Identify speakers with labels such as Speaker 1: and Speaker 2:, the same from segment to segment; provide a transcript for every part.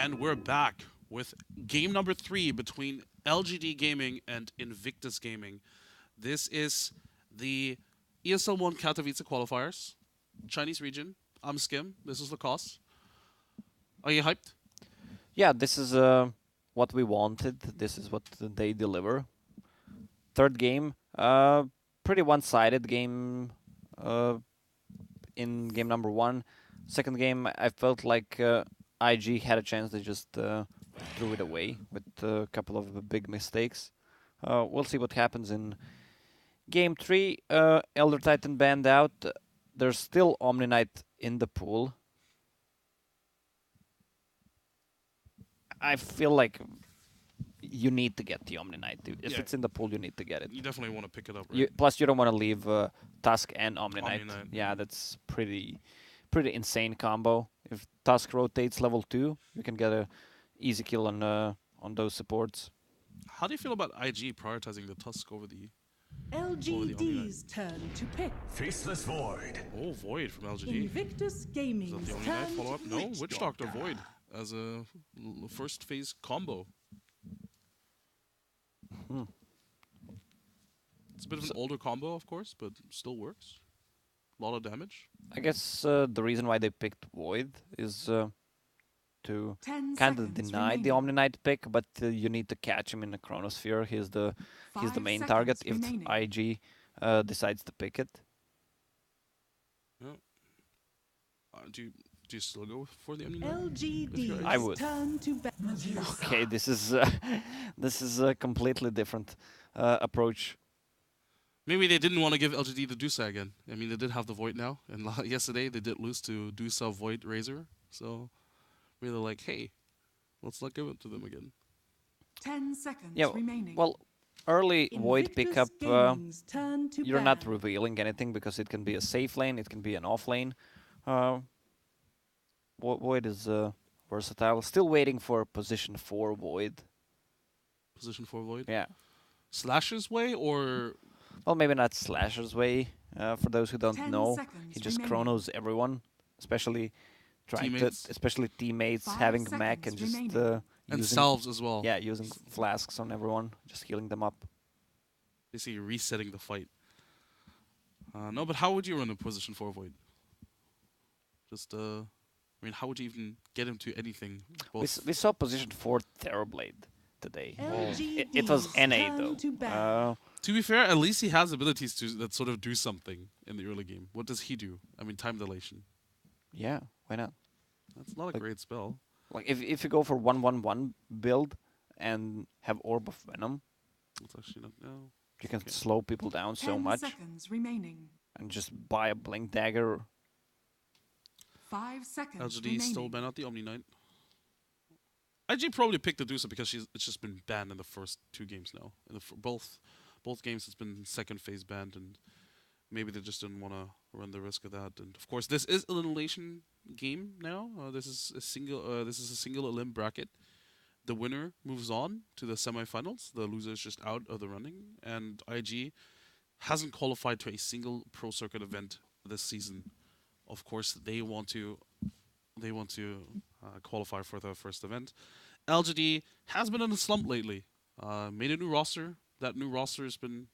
Speaker 1: And we're back with game number 3 between LGD Gaming and Invictus Gaming. This is the ESL 1 Katowice Qualifiers, Chinese region. I'm Skim. This is Lacoste. Are you hyped?
Speaker 2: Yeah, this is what we wanted. This is what they deliver. Third game, pretty one-sided game in game number 1. Second game, I felt like IG had a chance. They just threw it away with a couple of big mistakes. We'll see what happens in game 3. Elder Titan banned out. There's still Omni Knight in the pool. I feel like you need to get the Omni Knight. If it's in the pool, you need to get it.
Speaker 1: You definitely want to pick it up, right?
Speaker 2: Plus, you don't want to leave Tusk and Omni Knight.
Speaker 1: Omni Knight.
Speaker 2: Yeah, that's pretty insane combo. If Tusk rotates level 2, you can get a easy kill on those supports.
Speaker 1: How do you feel about IG prioritizing the Tusk over the
Speaker 3: LGD's turn to pick.
Speaker 4: Faceless Void.
Speaker 1: Oh, Void from LGD.
Speaker 3: Invictus Gaming's
Speaker 1: Is that the
Speaker 3: turn
Speaker 1: Omni Knight follow-up?
Speaker 3: to
Speaker 1: No,
Speaker 3: pick.
Speaker 1: Witch Doctor Void as a first phase combo. It's a bit of an older combo, of course, but still works. A lot of damage.
Speaker 2: I guess the reason why they picked Void is to
Speaker 3: 10
Speaker 2: kind of
Speaker 3: seconds
Speaker 2: deny the
Speaker 3: remaining.
Speaker 2: Omni Knight pick, but you need to catch him in the Chronosphere. He's the
Speaker 3: 5
Speaker 2: main
Speaker 3: seconds
Speaker 2: target if
Speaker 3: remaining.
Speaker 2: IG decides to pick it.
Speaker 1: Yeah. Do you still go for the Omni Knight?
Speaker 3: LGD's
Speaker 2: I would.
Speaker 3: turn to bet.
Speaker 2: Okay, this is a completely different approach.
Speaker 1: Maybe they didn't want to give LGD the Dusa again. I mean, they did have the Void now, and yesterday they did lose to Dusa Void Razor. So maybe they're like, hey, let's not give it to them again.
Speaker 3: 10 seconds
Speaker 2: Yeah,
Speaker 3: remaining.
Speaker 2: well, early Void
Speaker 3: Invictus
Speaker 2: pickup,
Speaker 3: Gaming's turn to
Speaker 2: you're not
Speaker 3: ban.
Speaker 2: revealing anything because it can be a safe lane, it can be an off lane. Void is versatile. Still waiting for position 4 Void.
Speaker 1: Position 4 Void.
Speaker 2: Yeah.
Speaker 1: Slash's way or...
Speaker 2: Well, maybe not Slasher's way. For those who don't
Speaker 3: 10
Speaker 2: know,
Speaker 3: seconds
Speaker 2: he just
Speaker 3: remaining.
Speaker 2: chronos everyone, especially teammates
Speaker 3: 5
Speaker 2: having mech and
Speaker 3: seconds
Speaker 2: just
Speaker 3: remaining.
Speaker 1: And
Speaker 2: using,
Speaker 1: salves as well.
Speaker 2: yeah, using flasks on everyone, just healing them up.
Speaker 1: Basically resetting the fight. No, but how would you run a position 4 Void? Just, I mean, how would you even get him to anything?
Speaker 2: We saw position 4 Terrorblade today.
Speaker 3: LGD's
Speaker 2: It was NA
Speaker 3: turn
Speaker 2: though.
Speaker 3: to ban.
Speaker 1: To be fair, at least he has abilities that sort of do something in the early game. What does he do? I mean, time dilation.
Speaker 2: Yeah, why not?
Speaker 1: That's not a
Speaker 2: Like-
Speaker 1: great spell.
Speaker 2: Like if you go for 1-1-1 build and have Orb of Venom,
Speaker 1: It's actually not... No.
Speaker 2: you can
Speaker 1: Okay.
Speaker 2: slow people down
Speaker 3: 10
Speaker 2: so much
Speaker 3: seconds remaining.
Speaker 2: and just buy a Blink Dagger.
Speaker 3: 5 seconds
Speaker 1: LGD
Speaker 3: remaining.
Speaker 1: still ban out the Omni Knight. IG probably picked the Dusa because it's just been banned in the first 2 games now. In the both games it's been second phase banned, and maybe they just didn't want to run the risk of that. And of course, this is an elimination game now. This is a single elim bracket. The winner moves on to the semifinals. The loser is just out of the running, and IG hasn't qualified to a single pro circuit event this season. Of course, they want to qualify for the first event. LGD has been in a slump lately. Made a new roster. That new roster has been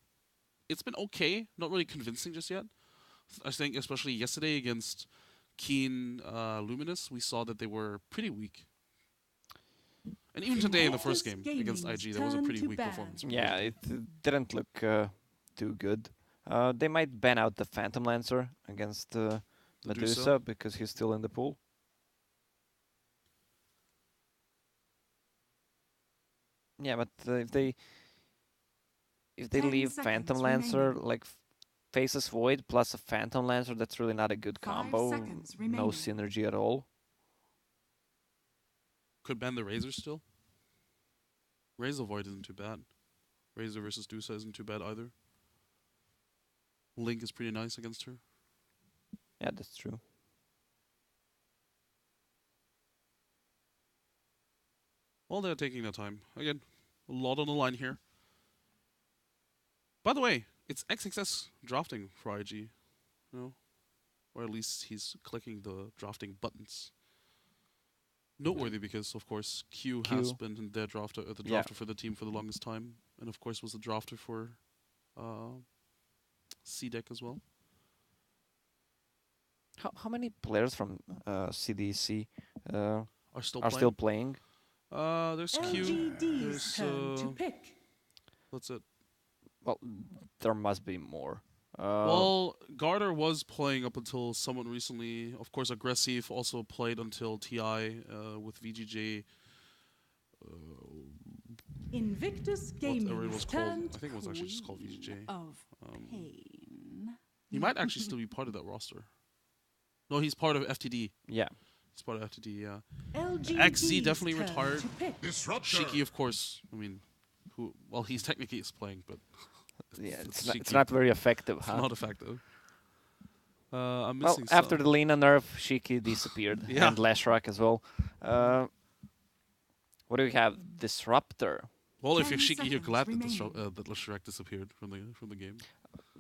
Speaker 1: okay, not really convincing just yet. I think especially yesterday against Keen Luminous, we saw that they were pretty weak. And even today in the first game against IG, that was a pretty weak performance. from
Speaker 2: Yeah,
Speaker 1: LGD.
Speaker 2: it didn't look too good. They might ban out the Phantom Lancer against Medusa because he's still in the pool. Yeah, but if they
Speaker 3: 10
Speaker 2: leave
Speaker 3: seconds
Speaker 2: Phantom Lancer
Speaker 3: remaining.
Speaker 2: like Faceless Void plus a Phantom Lancer, that's really not a good
Speaker 3: 5
Speaker 2: combo.
Speaker 3: seconds
Speaker 2: No
Speaker 3: remaining.
Speaker 2: synergy at all.
Speaker 1: Could ban the Razor still. Razor Void isn't too bad. Razor versus Dusa isn't too bad either. Link is pretty nice against her.
Speaker 2: Yeah, that's true.
Speaker 1: Well, they're taking their time. Again, a lot on the line here. By the way, it's XXS drafting for IG. You know? Or at least he's clicking the drafting buttons. noteworthy because, of course, Q has
Speaker 2: Q.
Speaker 1: been their drafter, the
Speaker 2: Yeah.
Speaker 1: drafter for the team for the longest time, and of course was the drafter for C deck as well.
Speaker 2: How many players from CDC
Speaker 1: Are still
Speaker 2: are
Speaker 1: playing.
Speaker 2: still playing?
Speaker 1: There's Q.
Speaker 3: LGD's
Speaker 1: There's
Speaker 3: turn to pick.
Speaker 1: that's it.
Speaker 2: Well, there must be more.
Speaker 1: Well, Garter was playing up until someone recently. Of course, Aggressive also played until TI with VGJ.
Speaker 3: Invictus
Speaker 1: Whatever it
Speaker 3: Gaming's
Speaker 1: was called.
Speaker 3: turn
Speaker 1: I think it was actually just called
Speaker 3: Queen
Speaker 1: VGJ.
Speaker 3: of
Speaker 1: Um,
Speaker 3: Pain.
Speaker 1: He might actually still be part of that roster. No, he's part of FTD.
Speaker 2: Yeah.
Speaker 1: He's part of FTD, yeah.
Speaker 3: LGD's
Speaker 1: XZ definitely
Speaker 3: turn
Speaker 1: retired.
Speaker 3: to pick.
Speaker 1: Shiki, of course. I mean, well, he's technically is playing, but
Speaker 2: Yeah,
Speaker 1: it's
Speaker 2: it's
Speaker 1: Shiki.
Speaker 2: not very effective,
Speaker 1: It's
Speaker 2: huh?
Speaker 1: not effective. I'm
Speaker 2: Well,
Speaker 1: missing
Speaker 2: after
Speaker 1: some.
Speaker 2: the Lina nerf, Shiki disappeared,
Speaker 1: Yeah.
Speaker 2: and Lashrak as well. What do we have? Disruptor.
Speaker 1: Well, if
Speaker 3: 10
Speaker 1: you're Shiki, you're
Speaker 3: seconds
Speaker 1: glad that
Speaker 3: remaining.
Speaker 1: that Leshrac disappeared from the game.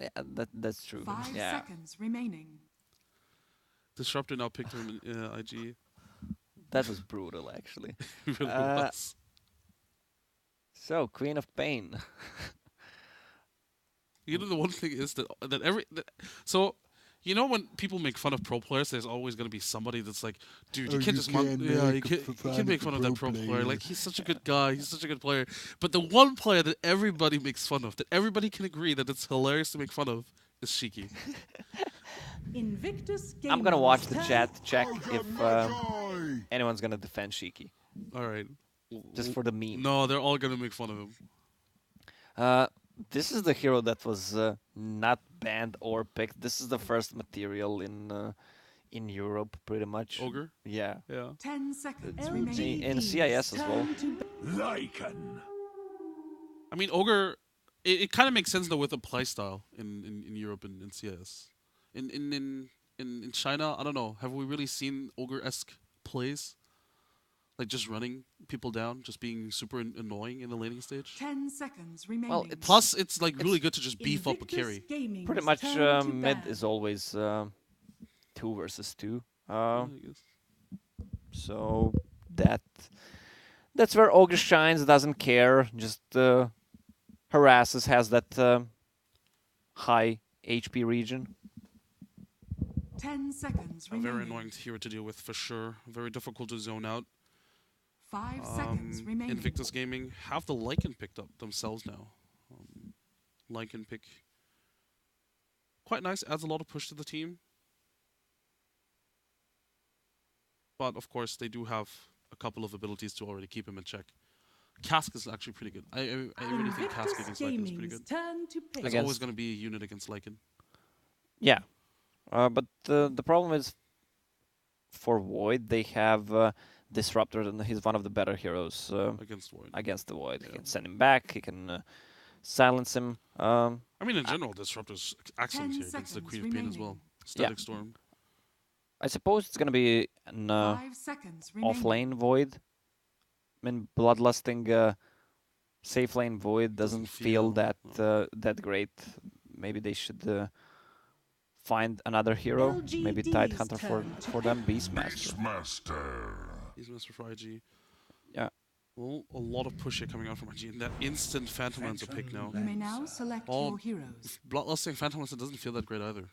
Speaker 2: Yeah, that's true.
Speaker 3: 5
Speaker 2: Yeah,
Speaker 3: seconds remaining.
Speaker 1: Disruptor now picked him in IG.
Speaker 2: that was brutal, actually.
Speaker 1: It really
Speaker 2: Uh,
Speaker 1: was.
Speaker 2: So, Queen of Pain.
Speaker 1: You know, the one thing is so, you know, when people make fun of pro players, there's always going to be somebody that's like, dude, you can't just you can't make fun of that pro player. Like, he's such a good guy, he's such a good player. But the one player that everybody makes fun of, that everybody can agree that it's hilarious to make fun of, is Shiki.
Speaker 3: Invictus Gaming's
Speaker 2: I'm gonna watch the
Speaker 3: turn.
Speaker 2: chat to check if anyone's gonna defend Shiki.
Speaker 1: All right.
Speaker 2: Just for the meme.
Speaker 1: No, they're all going to make fun of him.
Speaker 2: This is the hero that was not banned or picked. This is the first material in Europe, pretty much.
Speaker 1: Ogre?
Speaker 2: Yeah.
Speaker 1: Yeah.
Speaker 3: 10 seconds
Speaker 2: In
Speaker 3: remaining.
Speaker 2: in CIS as well.
Speaker 3: Turn to
Speaker 1: I mean, Ogre, it kind of makes sense though with the playstyle in Europe and in CS. In China, I don't know. Have we really seen Ogre-esque plays? Like just running people down, just being super annoying in the laning stage?
Speaker 3: 10 seconds remaining.
Speaker 1: Plus, it's like really good to just beef up a
Speaker 3: Invictus
Speaker 1: carry.
Speaker 3: Gaming's
Speaker 2: Pretty much
Speaker 3: turn to
Speaker 2: mid
Speaker 3: ban.
Speaker 2: is always 2 versus 2.
Speaker 1: I guess.
Speaker 2: So that's where Ogre shines. Doesn't care. Just harasses. Has that high HP region.
Speaker 3: 10 seconds
Speaker 1: A
Speaker 3: remaining.
Speaker 1: very annoying hero to deal with for sure. Very difficult to zone out.
Speaker 3: 5 seconds remaining.
Speaker 1: Invictus Gaming have the Lycan picked up themselves now. Lycan pick. Quite nice, adds a lot of push to the team. But of course, they do have a couple of abilities to already keep him in check. Cask is actually pretty good. I really think Cask
Speaker 3: Invictus
Speaker 1: against Lycan is pretty
Speaker 3: Gaming's
Speaker 1: good.
Speaker 3: turn to pick.
Speaker 1: There's always going to be a unit against Lycan.
Speaker 2: Yeah. But the problem is for Void, they have Disruptor, and he's one of the better heroes
Speaker 1: Against Void.
Speaker 2: against the Void.
Speaker 1: Yeah.
Speaker 2: He can send him back, he can silence him.
Speaker 1: I mean, in general, Disruptor's excellent
Speaker 3: 10
Speaker 1: here against the
Speaker 3: seconds
Speaker 1: Queen of Pain as well.
Speaker 3: remaining.
Speaker 1: Static Storm.
Speaker 2: I suppose it's going to be an
Speaker 3: 5 seconds remaining.
Speaker 2: off-lane Void. I mean, Bloodlusting safe lane Void doesn't feel that that great. Maybe they should find another hero. Maybe Tidehunter for them. Beastmaster.
Speaker 1: Beastmaster for IG.
Speaker 2: Yeah.
Speaker 1: Well, a lot of push here coming out from IG. And that instant Phantom Lancer pick now.
Speaker 3: You may now select
Speaker 1: Oh,
Speaker 3: your heroes.
Speaker 1: Bloodlusting Phantom Lancer doesn't feel that great either,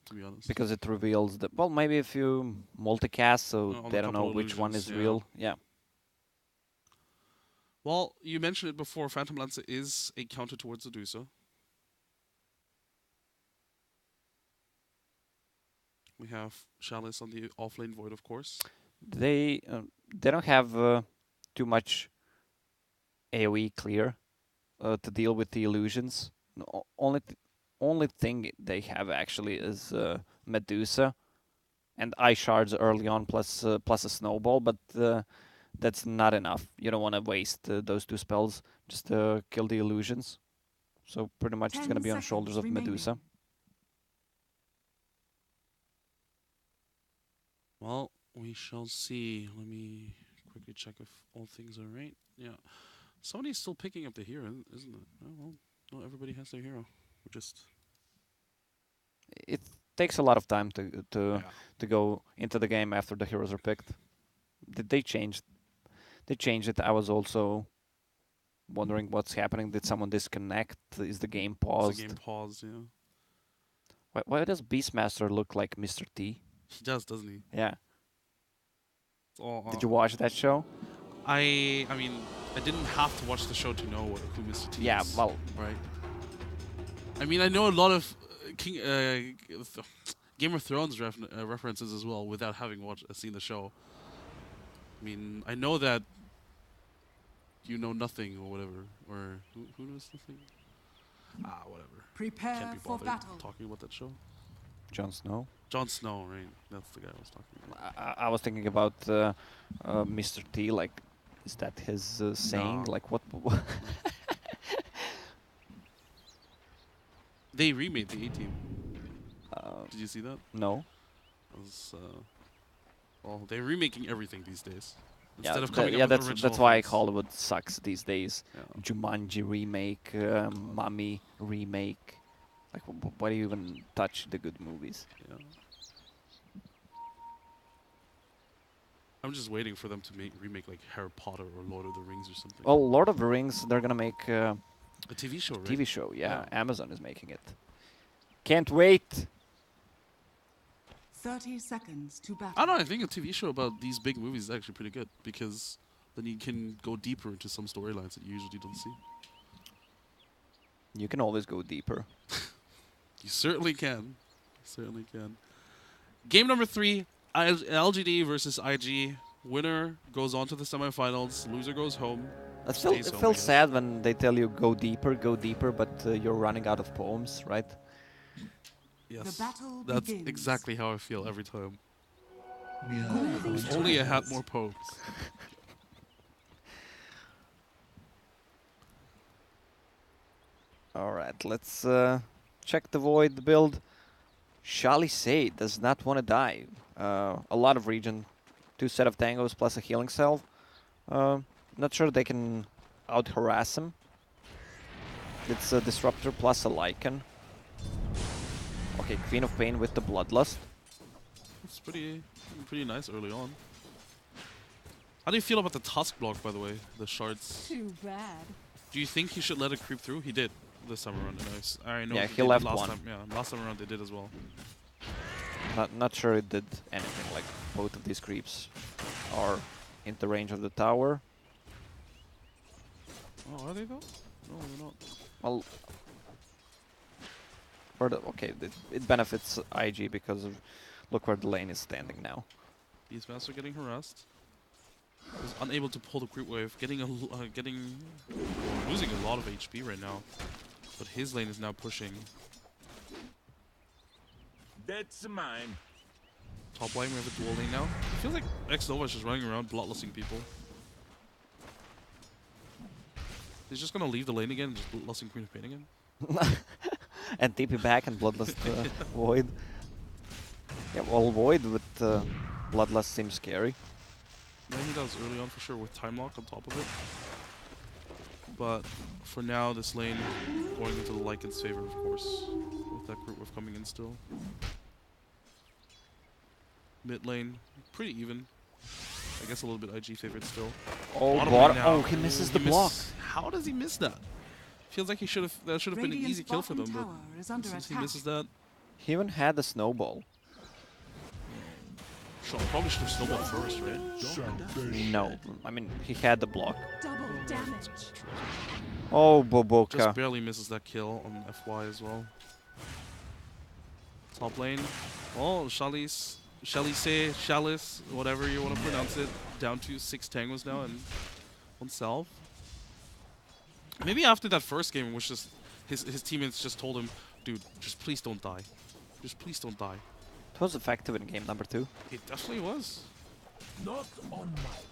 Speaker 1: to be honest.
Speaker 2: Because it reveals the... Well, maybe if you multicast, so
Speaker 1: On
Speaker 2: they
Speaker 1: a
Speaker 2: don't
Speaker 1: couple
Speaker 2: know which one
Speaker 1: illusions,
Speaker 2: is
Speaker 1: yeah.
Speaker 2: real. Yeah.
Speaker 1: Well, you mentioned it before. Phantom Lancer is a counter towards Medusa. We have Chalice on the offlane Void, of course.
Speaker 2: They don't have too much AoE clear to deal with the illusions. Only thing they have actually is Medusa and Ice Shards early on, plus a Snowball, but that's not enough. You don't want to waste those 2 spells just to kill the illusions. So pretty much it's
Speaker 3: 10
Speaker 2: going to be on shoulders of
Speaker 3: seconds
Speaker 2: Medusa.
Speaker 3: remaining.
Speaker 1: Well, we shall see. Let me quickly check if all things are right. Yeah. Somebody's still picking up the hero, isn't it? Oh, well, not everybody has their hero. We're just...
Speaker 2: It takes a lot of time to
Speaker 1: Yeah.
Speaker 2: to go into the game after the heroes are picked. Did they change? They changed it. I was also wondering what's happening. Did someone disconnect? Is the game
Speaker 1: It's the
Speaker 2: paused?
Speaker 1: game paused, yeah.
Speaker 2: Why does Beastmaster look like Mr. T?
Speaker 1: He does, doesn't he?
Speaker 2: Yeah.
Speaker 1: It's all,
Speaker 2: Did you watch that show?
Speaker 1: I mean, I didn't have to watch the show to know who Mr. T
Speaker 2: Yeah,
Speaker 1: is.
Speaker 2: well,
Speaker 1: Right. I mean, I know a lot of Game of Thrones references as well without having seen the show. I mean, I know that you know nothing or whatever, or who knows nothing? Whatever.
Speaker 3: Prepare
Speaker 1: Can't be
Speaker 3: for
Speaker 1: bothered
Speaker 3: battle.
Speaker 1: talking about that show.
Speaker 2: Jon Snow.
Speaker 1: Jon Snow, right? That's the guy I was talking about.
Speaker 2: I was thinking about Mr. T. Like, is that his saying?
Speaker 1: No.
Speaker 2: Like, what?
Speaker 1: They remade the A-Team.
Speaker 2: uh,
Speaker 1: Did you see that?
Speaker 2: no.
Speaker 1: That was, well, they're remaking everything these days.
Speaker 2: Yeah,
Speaker 1: Instead of coming up with
Speaker 2: that's
Speaker 1: original
Speaker 2: why
Speaker 1: things.
Speaker 2: Hollywood sucks these days.
Speaker 1: Yeah.
Speaker 2: Jumanji remake, Mummy remake. Like, why do you even touch the good movies?
Speaker 1: Yeah. I'm just waiting for them to remake like Harry Potter or Lord of the Rings or something.
Speaker 2: Well, Lord of the Rings, they're gonna make
Speaker 1: A TV show, right?
Speaker 2: TV show. Yeah,
Speaker 1: Yeah.
Speaker 2: Amazon is making it. Can't wait.
Speaker 3: 30 seconds to battle.
Speaker 1: I don't know. I think a TV show about these big movies is actually pretty good because then you can go deeper into some storylines that you usually don't see.
Speaker 2: You can always go deeper.
Speaker 1: You certainly can. Certainly can. Game number 3, LGD versus IG. Winner goes on to the semifinals. Loser goes home.
Speaker 2: It
Speaker 1: Stays home, I
Speaker 2: feels
Speaker 1: guess.
Speaker 2: sad when they tell you go deeper, but you're running out of poems, right?
Speaker 1: Yes.
Speaker 3: battle
Speaker 1: That's
Speaker 3: begins.
Speaker 1: exactly how I feel every time.
Speaker 3: Moving
Speaker 1: If only I had
Speaker 3: towards.
Speaker 1: more poems.
Speaker 2: Alright, let's check the Void build. Chalice does not want to die. A lot of regen, 2 set of tangos plus a healing cell. Not sure they can out-harass him. It's a Disruptor plus a Lycan. Okay, Queen of Pain with the Bloodlust.
Speaker 1: It's pretty nice early on. How do you feel about the Tusk block, by the way? The shards.
Speaker 3: Too bad.
Speaker 1: Do you think he should let it creep through? He did this time around. Nice. I know
Speaker 2: Yeah,
Speaker 1: they
Speaker 2: he
Speaker 1: did
Speaker 2: left
Speaker 1: last
Speaker 2: one.
Speaker 1: time. Yeah, last time around they did as well.
Speaker 2: Not sure it did anything, like both of these creeps are in the range of the tower.
Speaker 1: Oh, are they though? No, they're not.
Speaker 2: Well, okay, it benefits IG because of look where the lane is standing now.
Speaker 1: These Beastmaster getting harassed. Was unable to pull the creep wave, losing a lot of HP right now. But his lane is now pushing.
Speaker 4: That's mine.
Speaker 1: Top lane, we have a dual lane now. It feels like X-Nova is just running around bloodlusting people. He's just gonna leave the lane again and just bloodlusting Queen of Pain again.
Speaker 2: And TP back and Bloodlust Void. Yeah, well, Void with Bloodlust seems scary.
Speaker 1: Yeah, he does early on for sure with Time Lock on top of it. But for now, this lane going into the Lycan's favor, of course, with that group wave coming in still. Mid lane, pretty even. I guess a little bit IG favored still.
Speaker 2: Oh,
Speaker 1: Bottom
Speaker 2: God.
Speaker 1: lane now.
Speaker 2: Oh, he misses the block.
Speaker 1: How does he miss that? Feels like that should have been an
Speaker 3: Radiant's
Speaker 1: easy kill for them,
Speaker 3: bottom
Speaker 1: but
Speaker 3: tower is under
Speaker 1: since he
Speaker 3: attack.
Speaker 1: misses that,
Speaker 2: He even had a snowball.
Speaker 1: probably should have snowballed first, right?
Speaker 2: No, I mean, he had the block.
Speaker 3: Double damage.
Speaker 2: Oh,
Speaker 1: Just
Speaker 2: Boboka.
Speaker 1: barely misses that kill on FY as well. Top lane. Oh, Chalice, whatever you want to pronounce it. Down to 6 tangos now and 1 self. Maybe after that first game, which just his teammates just told him, dude, just please don't die. Just please don't die.
Speaker 2: It was effective in game number 2.
Speaker 1: It definitely was.
Speaker 4: Not on my watch.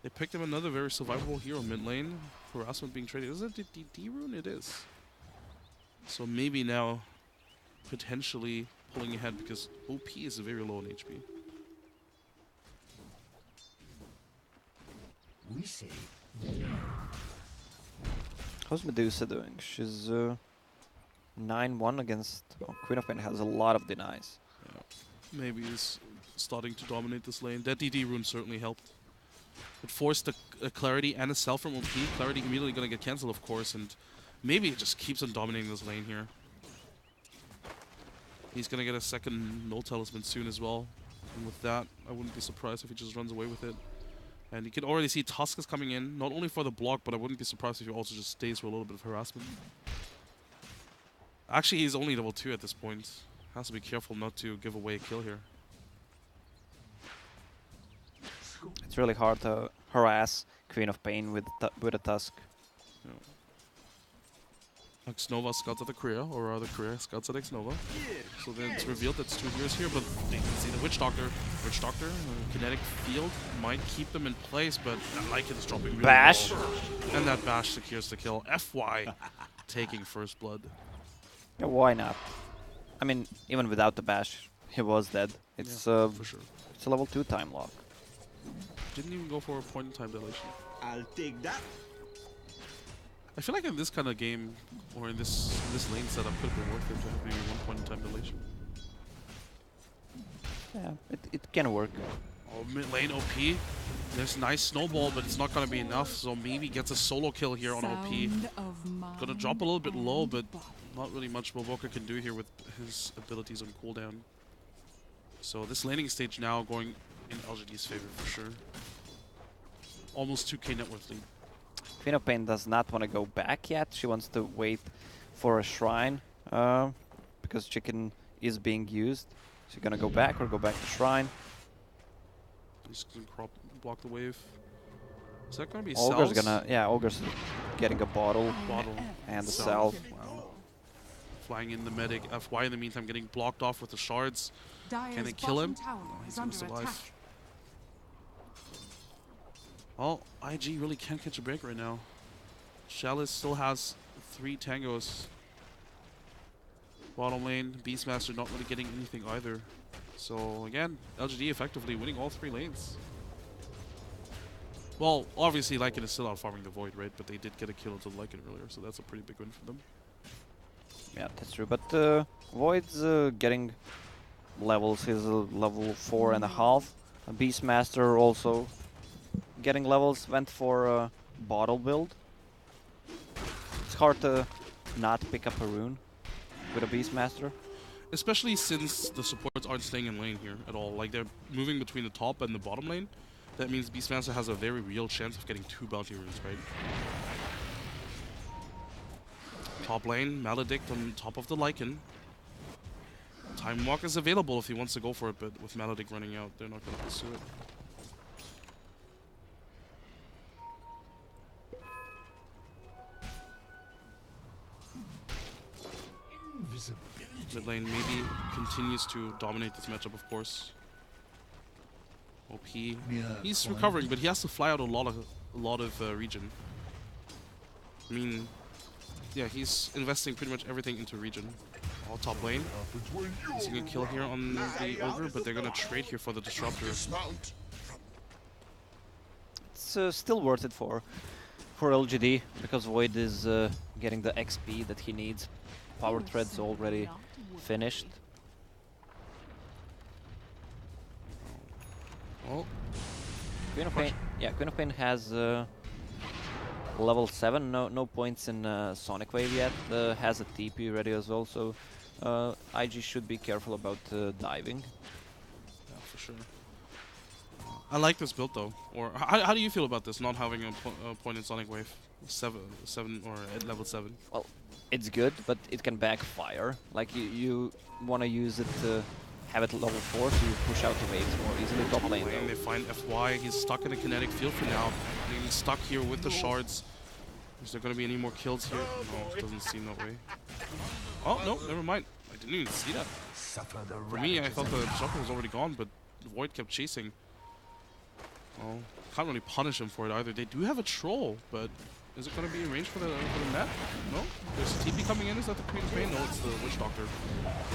Speaker 1: They picked him another very survivable hero mid lane. Harassment being traded. Is it the DD rune? It is. So maybe now, potentially pulling ahead because OP is very low in HP.
Speaker 4: We say
Speaker 2: How's Medusa doing? She's 9-1 against... Oh, Queen of Pain has a lot of denies.
Speaker 1: Yeah. Maybe he's starting to dominate this lane. That DD rune certainly helped. It forced a Clarity and a Cell from OP. Clarity immediately gonna get cancelled, of course, and maybe it just keeps on dominating this lane here. He's gonna get a second null talisman soon as well. And with that, I wouldn't be surprised if he just runs away with it. And you can already see Tusk is coming in, not only for the block, but I wouldn't be surprised if he also just stays for a little bit of harassment. Actually, he's only level 2 at this point. Has to be careful not to give away a kill here.
Speaker 2: It's really hard to harass Queen of Pain with a Tusk.
Speaker 1: Yeah. Xnova scouts at the Korea, or rather Korea scouts at Xnova. So then it's revealed that it's 2 heroes here, but they can see the Witch Doctor. Witch Doctor, Kinetic Field might keep them in place, but I like it is dropping really
Speaker 2: Bash!
Speaker 1: low. And that Bash secures the kill. FY taking first blood.
Speaker 2: Yeah, why not? I mean, even without the Bash, he was dead. It's
Speaker 1: For sure.
Speaker 2: it's a level 2 time lock.
Speaker 1: Didn't even go for a point in time dilation.
Speaker 5: I'll take that.
Speaker 1: I feel like in this kind of game, or in this lane setup, could have been worth it to have maybe 1 point in time dilation.
Speaker 2: Yeah, it can work.
Speaker 1: Oh, mid lane OP. There's nice snowball, but it's not gonna be enough. So maybe gets a solo kill here on OP. Gonna drop a little bit low, but not really much Movoka can do here with his abilities on cooldown. So this laning stage now going in LGD's favor for sure. Almost 2k net worth lead.
Speaker 2: Queen of Pain does not want to go back yet. She wants to wait for a shrine because chicken is being used. Is she gonna go back or go back to shrine?
Speaker 1: He's gonna block the wave. Is that gonna be
Speaker 2: Olga's
Speaker 1: Cells?
Speaker 2: gonna, yeah, Olga's getting a bottle
Speaker 1: Bottle.
Speaker 2: and the
Speaker 1: Cell.
Speaker 2: cell.
Speaker 1: Wow. Flying in the medic. FY in the meantime getting blocked off with the shards. Can they kill him? No, he's gonna survive. Well, IG really can't catch a break right now. Chalice still has 3 tangos. Bottom lane, Beastmaster not really getting anything either. So again, LGD effectively winning all 3 lanes. Well, obviously Lycan is still out farming the Void, right? But they did get a kill into Lycan earlier, so that's a pretty big win for them.
Speaker 2: Yeah, that's true. But Void's getting levels. He's level 4.5. Beastmaster also getting levels. Went for a bottle build. It's hard to not pick up a rune with a Beastmaster.
Speaker 1: Especially since the supports aren't staying in lane here at all. Like, they're moving between the top and the bottom lane. That means Beastmaster has a very real chance of getting 2 bounty runes, right? Top lane, Maledict on top of the Lycan. Time Walk is available if he wants to go for it, but with Maledict running out, they're not going to pursue it. Mid lane maybe continues to dominate this matchup, of course. OP. He's recovering, but he has to fly out a lot of region. I mean, yeah, he's investing pretty much everything into region. All top lane. He's gonna kill here on the Ogre, but they're gonna trade here for the Disruptor.
Speaker 2: It's still worth it for LGD because Void is getting the XP that he needs. Power Thread's already finished.
Speaker 1: Well,
Speaker 2: Queen of Pain, yeah, Queen of Pain has level 7, no points in Sonic Wave yet. Has a TP ready as well, so IG should be careful about diving.
Speaker 1: yeah, for sure. I like this build though. Or how do you feel about this? Not having a point in Sonic Wave, 7 or at level 7.
Speaker 2: Well, it's good, but it can backfire. Like you want to use it to have it level 4, so you push out the waves more easily. Top lane.
Speaker 1: They find FY. He's stuck in a kinetic field for now. He's stuck here with the shards. Is there going to be any more kills here? No, it doesn't seem that way. Oh, no, never mind. I didn't even see that. For me, I thought the Disruptor was already gone, but the Void kept chasing. Well, can't really punish him for it either. They do have a troll, but is it going to be in range for the net? No? There's a TP coming in. Is that the Queen of Pain? No, it's the Witch Doctor.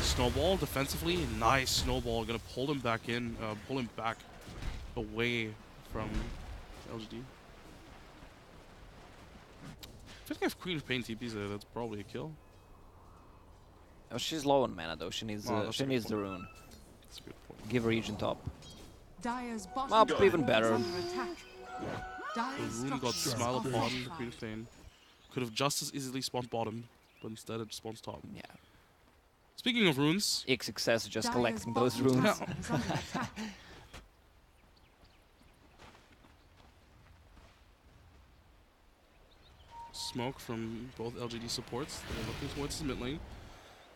Speaker 1: Snowball defensively. Nice snowball. Going to pull him back in. Pull him back away from LGD. I think if Queen of Pain TP's there, that's probably a kill.
Speaker 2: Oh, she's low on mana though. She needs the rune.
Speaker 1: That's a good point.
Speaker 2: Give region top.
Speaker 3: Dire's
Speaker 2: Well,
Speaker 3: bottom
Speaker 2: even
Speaker 3: tower
Speaker 2: better.
Speaker 3: is under attack.
Speaker 1: The
Speaker 3: Dire's
Speaker 1: rune got
Speaker 3: structures
Speaker 1: smile
Speaker 3: are
Speaker 1: upon the
Speaker 3: fortified.
Speaker 1: Queen of Pain. Could have just as easily spawned bottom, but instead it spawns top.
Speaker 2: Yeah.
Speaker 1: Speaking of runes,
Speaker 2: XXS is just
Speaker 3: Dire's
Speaker 2: collecting those
Speaker 3: bottom
Speaker 2: runes.
Speaker 3: tower is under attack.
Speaker 1: smoke from both LGD supports. They're looking towards his mid lane.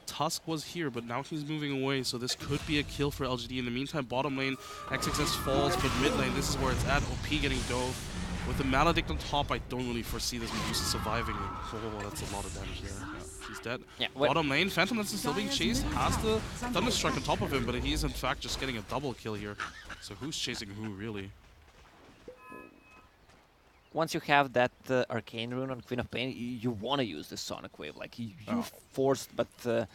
Speaker 1: Tusk was here, but now he's moving away, so this could be a kill for LGD. In the meantime, bottom lane, XXS falls, but mid lane, this is where it's at. OP getting dove. With the Maledict on top, I don't really foresee this Medusa surviving. Oh, that's a lot of damage there. Yeah, she's dead.
Speaker 2: Yeah,
Speaker 1: Bottom lane, Phantom Lance is still being chased. Has the Thunder Strike on top of him, but he's in fact just getting a double kill here. So who's chasing who, really?
Speaker 2: Once you have that Arcane Rune on Queen of Pain, you want to use the Sonic Wave. Like, you forced, but there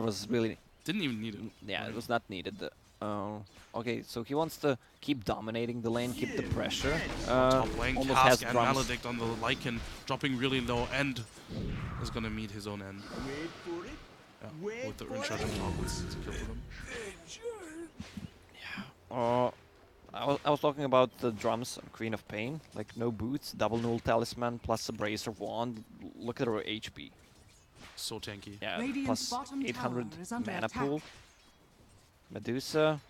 Speaker 2: was really...
Speaker 1: Didn't even need it.
Speaker 2: Yeah, it was not needed. Okay, so he wants to keep dominating the lane, keep the pressure.
Speaker 1: Top lane,
Speaker 2: almost has
Speaker 1: Cask and
Speaker 2: drums.
Speaker 1: Maledict on the Lycan, dropping really low, and is gonna meet his own end.
Speaker 4: Wait for it.
Speaker 1: Yeah, with the Rune Shard and Goblins to kill for them.
Speaker 2: I was talking about the drums on Queen of Pain, like no boots, double null talisman, plus a bracer wand. Look at her HP.
Speaker 1: So tanky.
Speaker 2: Yeah,
Speaker 3: Radiant's
Speaker 2: plus
Speaker 3: bottom
Speaker 2: 800
Speaker 3: tower is under
Speaker 2: mana
Speaker 3: attack.
Speaker 2: pool. Medusa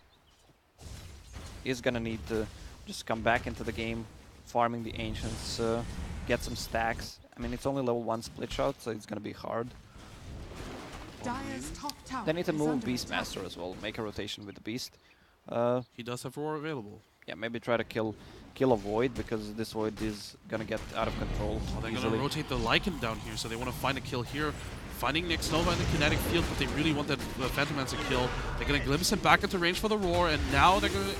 Speaker 2: is gonna need to just come back into the game, farming the Ancients, get some stacks. I mean, it's only level 1 split shot, so it's gonna be hard.
Speaker 3: Dire's top tower
Speaker 2: They need to
Speaker 3: is
Speaker 2: move
Speaker 3: under
Speaker 2: Beastmaster
Speaker 3: attack.
Speaker 2: as well, make a rotation with the Beast.
Speaker 1: He does have Roar available.
Speaker 2: Yeah, maybe try to kill a Void, because this Void is gonna get out of control
Speaker 1: Well, they're
Speaker 2: easily.
Speaker 1: gonna rotate the Lycan down here, so they want to find a kill here. Finding Nyx Nova in the kinetic field, but they really want that Phantom Lance to kill. They're gonna glimpse him back into range for the Roar, and now they're gonna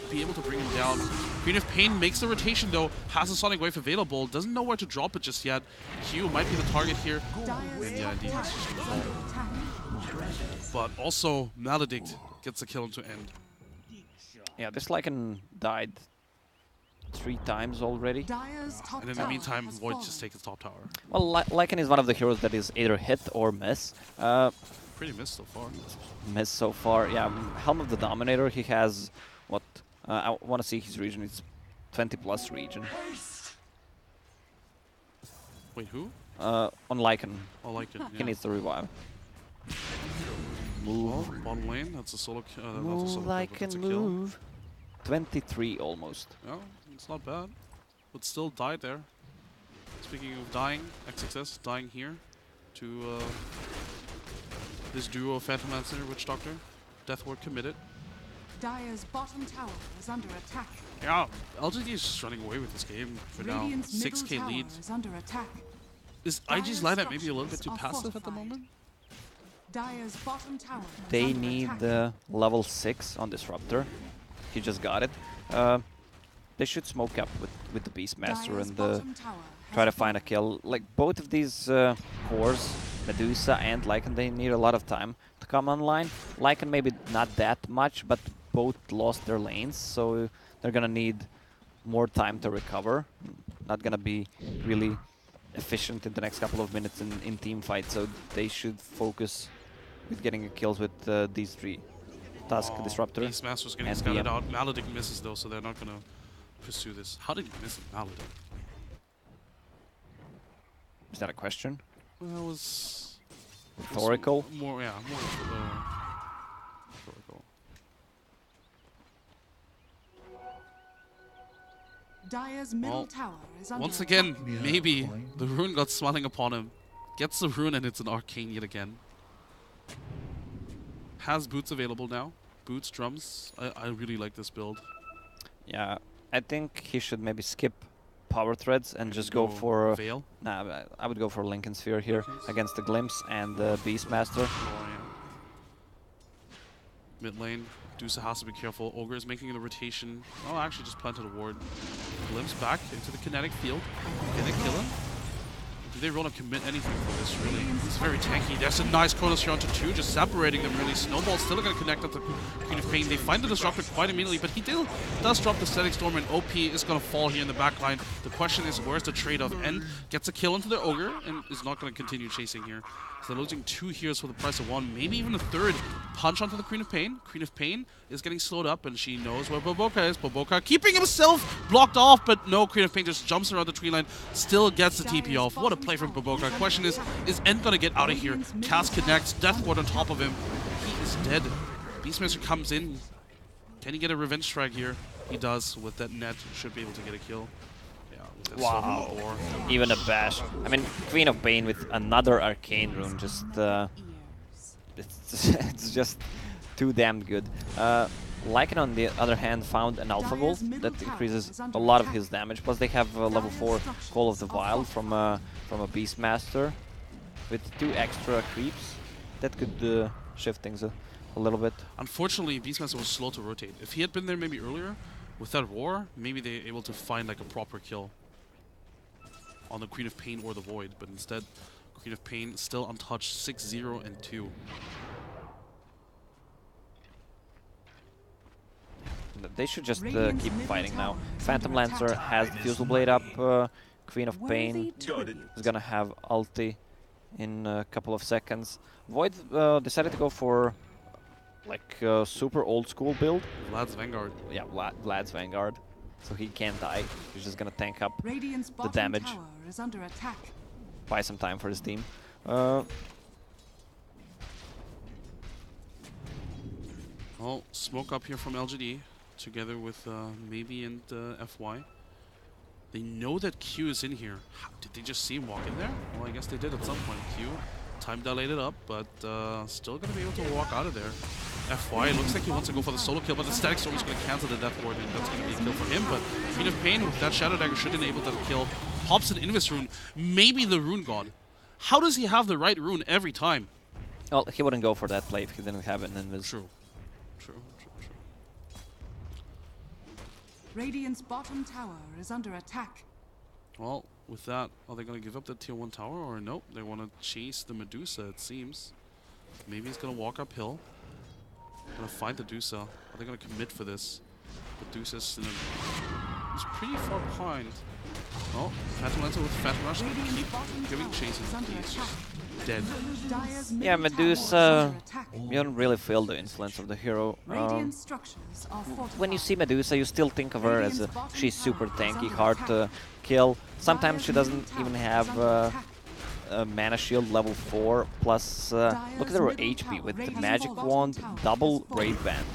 Speaker 1: be able to bring him down. Queen of Pain makes the rotation though, has a Sonic Wave available, doesn't know where to drop it just yet. Q might be the target here.
Speaker 3: Dire's
Speaker 1: And yeah,
Speaker 3: top
Speaker 1: indeed,
Speaker 3: tower
Speaker 1: he's just
Speaker 3: is
Speaker 1: gonna
Speaker 3: under
Speaker 1: fall.
Speaker 3: attack.
Speaker 1: But also, Maledict gets a kill into end.
Speaker 2: Yeah, this Lycan died 3 times already.
Speaker 3: Dire's top
Speaker 1: And in the
Speaker 3: tower
Speaker 1: meantime,
Speaker 3: has
Speaker 1: Void
Speaker 3: fallen.
Speaker 1: just takes the top tower.
Speaker 2: Well, Lycan is one of the heroes that is either hit or miss.
Speaker 1: Pretty missed so far.
Speaker 2: Miss so far. Yeah, Helm of the Dominator, he has, what, I want to see his region, it's 20 plus region.
Speaker 1: Wait, who?
Speaker 2: On Lycan,
Speaker 1: Oh, Lycan.
Speaker 2: he
Speaker 1: Yeah.
Speaker 2: needs to revive.
Speaker 1: Well, bottom lane, that's a solo kill.
Speaker 2: Move,
Speaker 1: That's a
Speaker 2: Lycan,
Speaker 1: kill.
Speaker 2: move. 23 almost.
Speaker 1: Yeah, it's not bad. But still died there. Speaking of dying, XXS dying here to this duo of Phantom Lancer, Witch Doctor. Death Ward committed.
Speaker 3: Dire's bottom tower is under attack.
Speaker 1: Yeah, LGD is just running away with this game for now.
Speaker 3: Radiant's middle
Speaker 1: 6k
Speaker 3: tower
Speaker 1: lead.
Speaker 3: is under attack.
Speaker 1: Is
Speaker 3: Dire's
Speaker 1: IG's lineup maybe a little bit too
Speaker 3: structures are
Speaker 1: passive at the
Speaker 3: fortified.
Speaker 1: moment?
Speaker 3: Dire's bottom tower is
Speaker 2: They
Speaker 3: under
Speaker 2: need
Speaker 3: attack.
Speaker 2: level 6 on Disruptor. He just got it. They should smoke up with the Beastmaster
Speaker 3: Dire's
Speaker 2: and
Speaker 3: bottom tower
Speaker 2: try to
Speaker 3: has
Speaker 2: find a
Speaker 3: fallen.
Speaker 2: kill. Like, both of these cores, Medusa and Lycan, they need a lot of time to come online. Lycan maybe not that much, but both lost their lanes, so they're gonna need more time to recover. Not gonna be really efficient in the next couple of minutes in team fight, so they should focus with getting kills with these 3. Tusk,
Speaker 1: Oh,
Speaker 2: Disruptor,
Speaker 1: Beastmaster's getting
Speaker 2: and
Speaker 1: scouted
Speaker 2: BM.
Speaker 1: out. Maledict misses though, so they're not gonna pursue this. How did he miss Maledict?
Speaker 2: Is that a question?
Speaker 1: Well, it was
Speaker 2: Rhetorical?
Speaker 1: More, yeah, more rhetorical.
Speaker 3: Dire's middle
Speaker 1: Well,
Speaker 3: tower is under
Speaker 1: Once
Speaker 3: attack.
Speaker 1: again, maybe the rune got smiling upon him. Gets the rune and it's an arcane yet again. Has boots available now. Boots, drums. I really like this build.
Speaker 2: Yeah, I think he should maybe skip Power Threads and just go for...
Speaker 1: Veil.
Speaker 2: Nah, I would go for Lincoln Sphere here
Speaker 1: Linken's?
Speaker 2: against the Glimpse and the Beastmaster.
Speaker 1: Oh, yeah. Mid lane. Dusa has to be careful. Ogre is making the rotation. Oh, actually just planted a ward. Glimpse back into the kinetic field. Can they kill him? Do they want to commit anything for this, really? It's very tanky. There's a nice Chronos here onto 2, just separating them, really. Snowball's still going to connect at the Queen of Pain. They find the Disruptor quite immediately, but he does drop the Static Storm, and OP is going to fall here in the back line. The question is, where's the trade-off? End gets a kill into the Ogre, and is not going to continue chasing here. So they're losing 2 heroes for the price of 1, maybe even a 3rd. Punch onto the Queen of Pain. Queen of Pain is getting slowed up, and she knows where Boboka is. Boboka keeping himself blocked off, but no, Queen of Pain just jumps around the tree line, still gets the TP off. What a play from Boboka. Question is End gonna get out of here? Cast connects, Death Ward on top of him. He is dead. Beastmaster comes in. Can he get a revenge strike here? He does with that net. Should be able to get a kill. Yeah, with that
Speaker 2: Wow.
Speaker 1: Silver Ore.
Speaker 2: Even a bash. I mean, Queen of Pain with another Arcane Rune, just it's just too damn good. Lycan, on the other hand, found an Alpha Wolf that increases a lot of his damage. Plus, they have level 4 Call of the Wild from a Beastmaster with 2 extra creeps that could shift things a little bit.
Speaker 1: Unfortunately, Beastmaster was slow to rotate. If he had been there maybe earlier, with that Roar, maybe they're able to find like a proper kill on the Queen of Pain or the Void. But instead, Queen of Pain still untouched, 6-0 and 2.
Speaker 2: They should just keep fighting now. Phantom Lancer has the Fusel Blade up. Queen of Pain is gonna have ulti in a couple of seconds. Void decided to go for like super old school build.
Speaker 1: Vlad's Vanguard.
Speaker 2: Yeah, Vlad's Vanguard. So he can't die. He's just gonna tank up
Speaker 3: The
Speaker 2: damage.
Speaker 3: tower is under attack.
Speaker 2: Buy some time for his team.
Speaker 1: Well, smoke up here from LGD, together with Maybe and FY. They know that Q is in here. Did they just see him walk in there? Well, I guess they did at some point. Q, time dilated up, but still going to be able to walk out of there. FY, looks like he wants to go for the solo kill, but the Static Storm is going to cancel the Death Ward, and that's going to be a kill for him. But Queen of Pain with that Shadow Dagger should enable that kill. Pops an Invis rune, maybe the Rune God. How does he have the right rune every time?
Speaker 2: Well, he wouldn't go for that play if he didn't have an invis.
Speaker 1: True.
Speaker 3: Radiant's bottom tower is under attack.
Speaker 1: Well, with that, are they going to give up the tier 1 tower or nope? They want to chase the Medusa, it seems. Maybe he's going to walk uphill. Going to find the Medusa. Are they going to commit for this? Medusa's in a... He's pretty far behind. Oh, Phantom Lancer with Phantom Rush going to keep giving chases. He's just dead.
Speaker 2: Yeah, Medusa, you don't really feel the influence of the hero.
Speaker 3: Radiant structures are
Speaker 2: When you see Medusa, you still think of her as she's super tanky, hard to kill. Sometimes she doesn't even have a mana shield level 4. Plus, look at her HP with the magic wand, double raid band.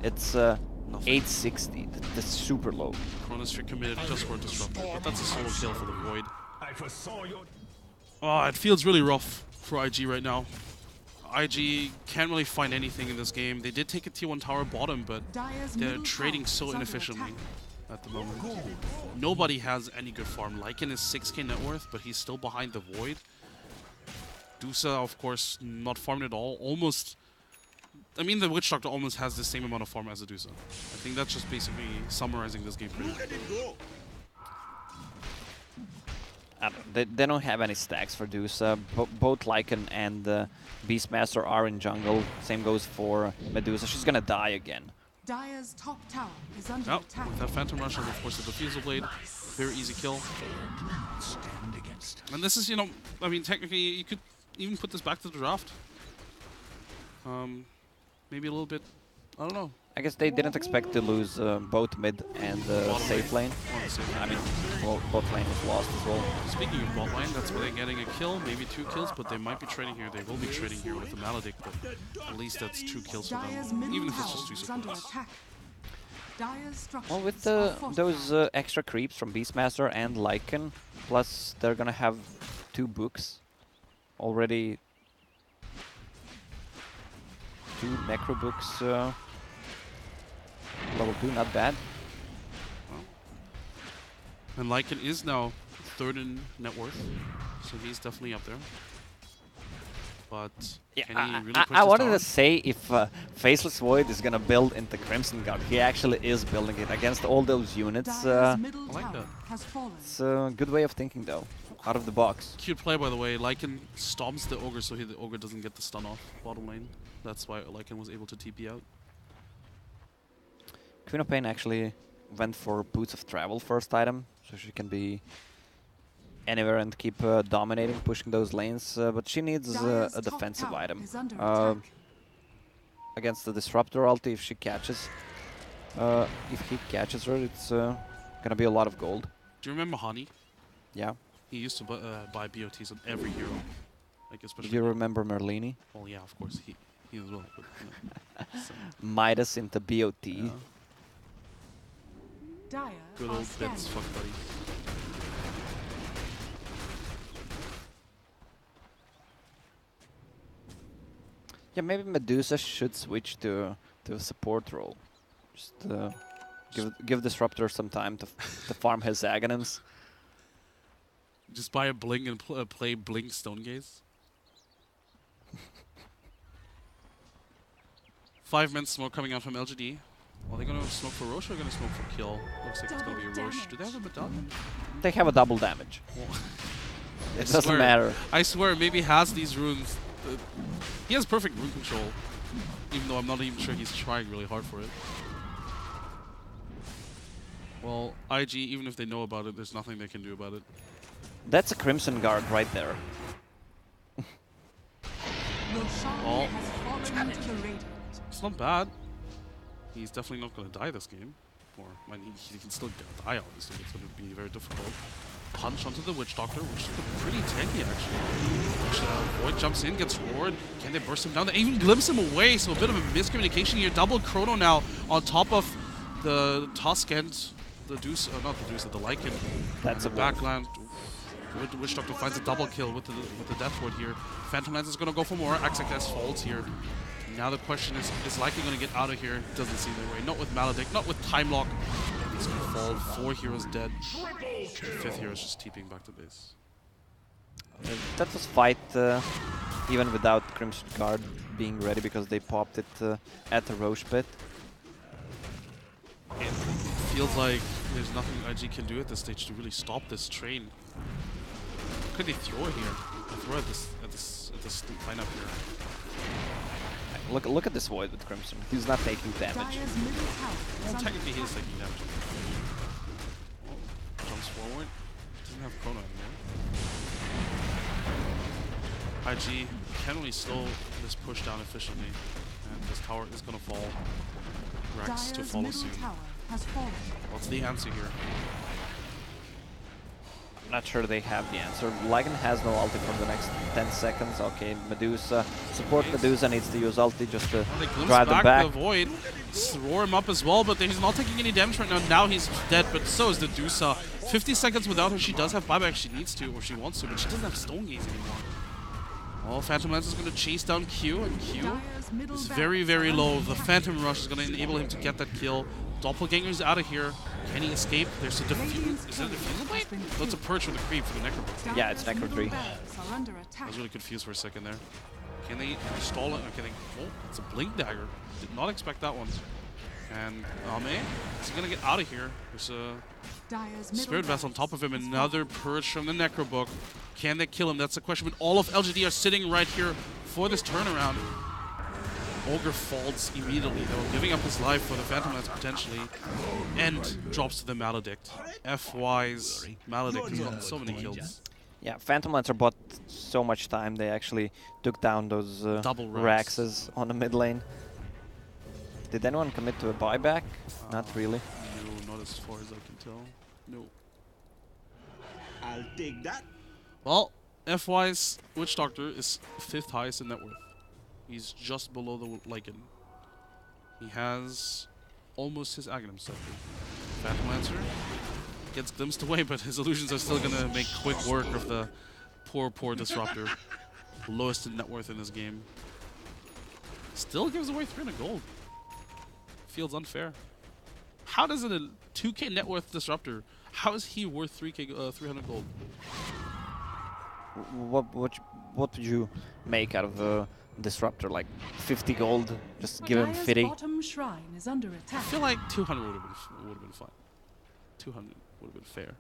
Speaker 2: It's 860. That's super low.
Speaker 1: Chronosphere committed just for a disruptor, but that's a solo kill for the Void. Oh, it feels really rough for IG right now. IG can't really find anything in this game. They did take a T1 tower bottom, but they're trading so inefficiently at the moment. Nobody has any good farm. Lycan is 6k net worth, but he's still behind the Void. Dusa, of course, not farmed at all. Almost... I mean, the Witch Doctor almost has the same amount of farm as a Dusa. I think that's just basically summarizing this game pretty well.
Speaker 2: They don't have any stacks for Dusa. Both Lycan and Beastmaster are in jungle. Same goes for Medusa. She's gonna die again.
Speaker 3: Dire's top tower is under
Speaker 1: Yep,
Speaker 3: attack.
Speaker 1: with that Phantom Rush and of course the Diffusal Blade. Very easy kill. And this is, you know, I mean, technically you could even put this back to the draft. Maybe a little bit, I don't know.
Speaker 2: I guess they didn't expect to lose both mid and safe lane. I mean, both lane was lost as well.
Speaker 1: Speaking of bot lane, that's where they're getting a kill, maybe 2 kills, but they might be trading here. They will be trading here with the Maledict, but at least that's 2 kills for
Speaker 3: Dire's
Speaker 1: them,
Speaker 3: middle
Speaker 1: even if it's
Speaker 3: tower
Speaker 1: just 2
Speaker 3: is under
Speaker 1: supports.
Speaker 3: attack. Dire's structures
Speaker 2: Well, with
Speaker 3: are
Speaker 2: those
Speaker 3: fortified.
Speaker 2: extra creeps from Beastmaster and Lycan, plus they're gonna have 2 books already. 2 necro books. Level 2, not bad.
Speaker 1: And Lycan is now 3rd in net worth, so he's definitely up there. But
Speaker 2: Yeah,
Speaker 1: can he really push
Speaker 2: I
Speaker 1: this
Speaker 2: wanted
Speaker 1: tower?
Speaker 2: to say if Faceless Void is gonna build into Crimson God, he actually is building it against all those units.
Speaker 3: Dire's middle
Speaker 1: I like
Speaker 3: tower
Speaker 1: that.
Speaker 3: has fallen.
Speaker 2: It's a good way of thinking, though, out of the box.
Speaker 1: Cute play, by the way. Lycan stomps the Ogre so the Ogre doesn't get the stun off bottom lane. That's why Lycan was able to TP out.
Speaker 2: Queen of Pain actually went for Boots of Travel first item, so she can be anywhere and keep dominating, pushing those lanes. But she needs
Speaker 3: Dire's
Speaker 2: a
Speaker 3: top
Speaker 2: defensive
Speaker 3: tower
Speaker 2: item.
Speaker 3: is under
Speaker 2: Uh,
Speaker 3: attack.
Speaker 2: Against the Disruptor ulti, if she catches, if he catches her, it's gonna be a lot of gold.
Speaker 1: Do you remember Honey?
Speaker 2: Yeah.
Speaker 1: He used to buy BOTs on every hero. Like
Speaker 2: Do
Speaker 1: especially.
Speaker 2: you remember Merlini?
Speaker 1: Well, yeah, of course he as well. But, so,
Speaker 2: Midas into BOT.
Speaker 1: yeah.
Speaker 3: Dire
Speaker 1: Good
Speaker 3: are
Speaker 1: old
Speaker 3: scanning.
Speaker 1: bits, fuck buddy.
Speaker 2: Yeah, maybe Medusa should switch to a support role. Just give Disruptor some time to to farm his Aghanims.
Speaker 1: Just buy a Blink and play Blink Stonegaze. 5-man smoke coming out from LGD. Are they gonna smoke for Roche or gonna smoke for kill? Looks like it's gonna be a Roche. Do they have a medallion?
Speaker 2: They have a double damage.
Speaker 1: Well,
Speaker 2: It doesn't matter.
Speaker 1: I swear, maybe he has these runes. He has perfect rune control, even though I'm not even sure he's trying really hard for it. Well, IG, even if they know about it, there's nothing they can do about it.
Speaker 2: That's a Crimson Guard right there.
Speaker 3: Roshan
Speaker 1: Oh.
Speaker 3: has fallen into the Radiant.
Speaker 1: It's not bad. He's definitely not going to die this game. Or, I mean, he can still die, obviously. It's going to be very difficult. Punch onto the Witch Doctor, which is pretty tanky, actually. Which, Void jumps in, gets roared. Can they burst him down? They even glimpse him away, so a bit of a miscommunication here. Double Chrono now on top of the Tusk and the Deuce, not the Deuce, the Lycan.
Speaker 2: That's
Speaker 1: the
Speaker 2: a wolf.
Speaker 1: backland. Witch Doctor finds a double kill with the Death Ward here. Phantom Lance is going to go for more. XXS falls here. Now the question is Lycan going to get out of here? Doesn't seem their way. Not with Maledict, not with Time Lock. He's going to fall. 4 heroes dead. The 5th hero is just TPing back to base.
Speaker 2: That was fight even without Crimson Guard being ready because they popped it at the Roche pit.
Speaker 1: It feels like there's nothing IG can do at this stage to really stop this train. What could they throw here? They throw at this lineup here.
Speaker 2: Look at this Void with Crimson. He's not taking damage.
Speaker 3: Dire's middle tower is
Speaker 1: Well,
Speaker 3: under
Speaker 1: technically he is
Speaker 3: attack.
Speaker 1: taking damage. Oh, jumps forward. Doesn't have Chrono anymore. IG can only slow this push down efficiently, and this tower is gonna fall. Rex to
Speaker 3: Dire's
Speaker 1: follow
Speaker 3: middle
Speaker 1: soon.
Speaker 3: tower has fallen.
Speaker 1: What's the answer here?
Speaker 2: I'm not sure they have the answer. Lycan has no ulti for the next 10 seconds. Okay, Medusa. Support Medusa needs to use ulti just to
Speaker 1: Well, they glimpse
Speaker 2: drive them
Speaker 1: back
Speaker 2: back.
Speaker 1: the Void, roar him up as well, but he's not taking any damage right now. Now he's dead, but so is the Dusa. 50 seconds without her. She does have buyback. She needs to, or she wants to, but she doesn't have Stone Gaze anymore. Well, Phantom Lance is going to chase down Q, and Q
Speaker 3: Dire's middle
Speaker 1: is
Speaker 3: barracks
Speaker 1: very, very
Speaker 3: are
Speaker 1: low.
Speaker 3: under
Speaker 1: The
Speaker 3: attack.
Speaker 1: Phantom Rush is going to enable him to get that kill. Doppelganger's out of here. Can he escape? There's a defuse. Is it a defusal blade? No, it's a perch with a creep for the Necroblade.
Speaker 2: Yeah, it's
Speaker 3: Dire's
Speaker 2: Necro
Speaker 3: middle
Speaker 2: 3.
Speaker 3: barracks are under
Speaker 1: I
Speaker 3: attack.
Speaker 1: was really confused for a second there. Can they stall it? Or can they? Oh, it's a Blink Dagger. Did not expect that one. And Ame is he gonna get out of here. There's a
Speaker 3: Dire's middle
Speaker 1: Spirit Vessel on top of him.
Speaker 3: barracks has
Speaker 1: Another Purge from the Necrobook. Can they kill him? That's the question. But all of LGD are sitting right here for this turnaround. Ogre falls immediately, though, giving up his life for the Phantom Lance potentially, and drops to the Maledict. F-wise, Maledict has gotten so many kills.
Speaker 2: Yeah, Phantom Lancer bought so much time. They actually took down those
Speaker 1: Double racks.
Speaker 2: Raxes on the mid lane. Did anyone commit to a buyback? Not really.
Speaker 1: No, not as far as I can tell. No.
Speaker 5: I'll take that.
Speaker 1: Well, F-wise, Witch Doctor is 5th highest in net worth. He's just below the Lycan. He has almost his Aghanim set. Phantom Lancer gets glimpsed away, but his illusions are still gonna make quick work of the poor Disruptor. Lowest in net worth in this game. Still gives away 300 gold. Feels unfair. How does a 2k net worth Disruptor, how is he worth 300 gold?
Speaker 2: What would you make out of a Disruptor? Like 50 gold? Just give him
Speaker 3: Dire's
Speaker 2: 50?
Speaker 3: bottom shrine is under
Speaker 1: I
Speaker 3: attack.
Speaker 1: feel like 200 would have been fine. 200 would have been fair.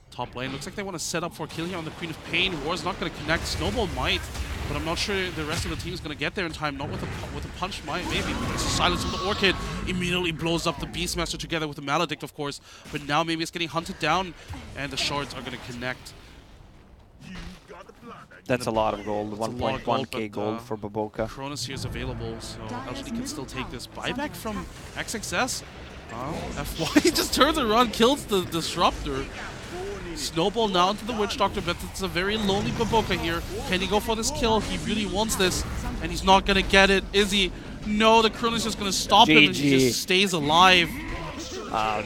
Speaker 1: Top lane looks like they want to set up for kill here on the Queen of Pain. War's not going to connect. Snowball might, but I'm not sure the rest of the team is going to get there in time. Not with a punch, might maybe. But there's a silence from the Orchid. immediately blows up the Beastmaster together with the Maledict, of course. But now maybe it's getting hunted down, and the shards are going to connect.
Speaker 2: That's a lot of gold.
Speaker 1: That's a lot of gold,
Speaker 2: 1.1k
Speaker 1: but,
Speaker 2: gold for Baboka.
Speaker 1: Cronus here is available, so LGD can still take this. Buyback from XXS. FY just turns around, kills the Disruptor. Snowball now into the Witch Doctor, but it's a very lonely Baboka here. Can he go for this kill? He really wants this, and he's not gonna get it, is he? No, the Cronus is just gonna stop him, and he
Speaker 2: GG.
Speaker 1: just stays alive.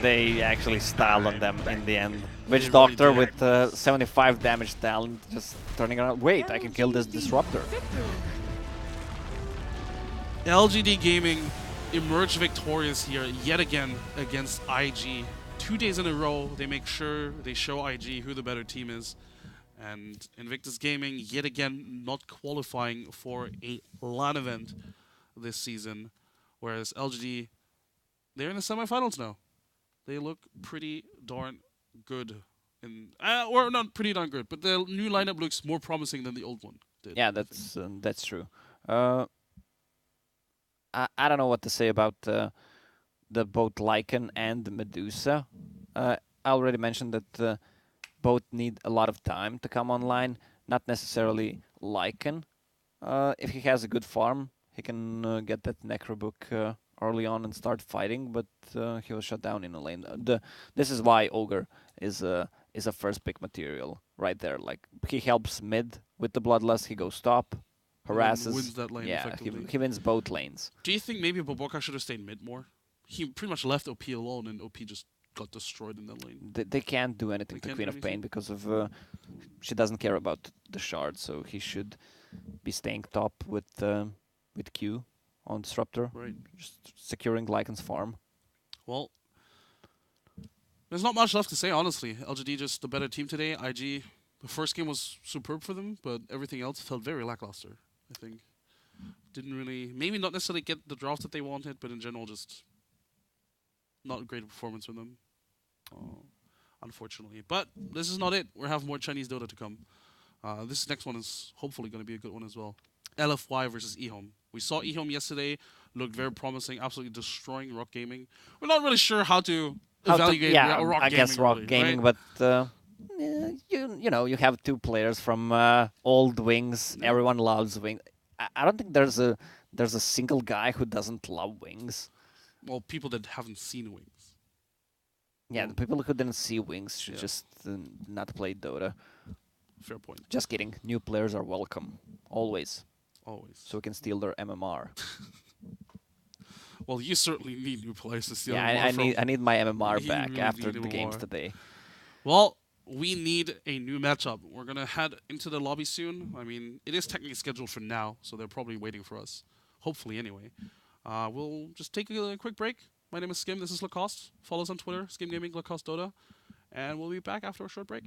Speaker 2: They actually styled on them in the end. Witch
Speaker 1: really
Speaker 2: Doctor
Speaker 1: did.
Speaker 2: with 75 damage talent, just turning around. Wait, I can kill this Disruptor.
Speaker 1: LGD Gaming emerged victorious here yet again against IG. 2 days in a row, they make sure they show IG who the better team is. And Invictus Gaming yet again not qualifying for a LAN event this season. Whereas LGD, they're in the semifinals now. They look pretty darn good. Or not pretty darn good, but the new lineup looks more promising than the old one did.
Speaker 2: Yeah, that's true. I don't know what to say about the both Lycan and Medusa. I already mentioned that both need a lot of time to come online. Not necessarily Lycan. If he has a good farm, he can get that Necrobook early on and start fighting, but he was shut down in a lane. This is why Ogre is a first pick material right there. Like, he helps mid with the Bloodlust, he goes top, harasses.
Speaker 1: Wins that lane
Speaker 2: yeah,
Speaker 1: effectively.
Speaker 2: he wins both lanes.
Speaker 1: Do you think maybe Baboka should have stayed mid more? He pretty much left OP alone, and OP just got destroyed in that lane.
Speaker 2: They can't do anything
Speaker 1: They
Speaker 2: to
Speaker 1: can't
Speaker 2: Queen
Speaker 1: do
Speaker 2: of Pain
Speaker 1: anything?
Speaker 2: because of she doesn't care about the shard, so he should be staying top with Q on Disruptor,
Speaker 1: Right.
Speaker 2: just securing Lycan's farm.
Speaker 1: Well, there's not much left to say, honestly. LGD just the better team today. IG, the first game was superb for them, but everything else felt very lackluster, I think. Didn't really, maybe not necessarily get the draft that they wanted, but in general, just not a great performance from them. Unfortunately. But this is not it. We have more Chinese Dota to come. This next one is hopefully going to be a good one as well. LFY versus eHome. We saw eHome yesterday, looked very promising, absolutely destroying Rock Gaming. We're not really sure how to evaluate Rock
Speaker 2: I
Speaker 1: Gaming.
Speaker 2: guess Rock
Speaker 1: really,
Speaker 2: Gaming,
Speaker 1: right?
Speaker 2: but you know, you have two players from old Wings.
Speaker 1: Yeah.
Speaker 2: Everyone loves Wings. I don't think there's a single guy who doesn't love Wings.
Speaker 1: Well, people that haven't seen Wings.
Speaker 2: Yeah, the people who didn't see Wings should
Speaker 1: Yeah.
Speaker 2: just not play Dota.
Speaker 1: Fair point.
Speaker 2: Just kidding. New players are welcome, always,
Speaker 1: Always.
Speaker 2: so we can steal their MMR.
Speaker 1: Well, you certainly need new players to steal.
Speaker 2: Yeah,
Speaker 1: MMR
Speaker 2: I
Speaker 1: from.
Speaker 2: need my MMR
Speaker 1: You
Speaker 2: back
Speaker 1: really
Speaker 2: after
Speaker 1: need
Speaker 2: the games
Speaker 1: MMR.
Speaker 2: today.
Speaker 1: Well, we need a new matchup. We're gonna head into the lobby soon. I mean, it is technically scheduled for now, so they're probably waiting for us. Hopefully, anyway. We'll just take a quick break. My name is Skim. This is Lacoste. Follow us on Twitter, Skim Gaming, Lacoste Dota, and we'll be back after a short break.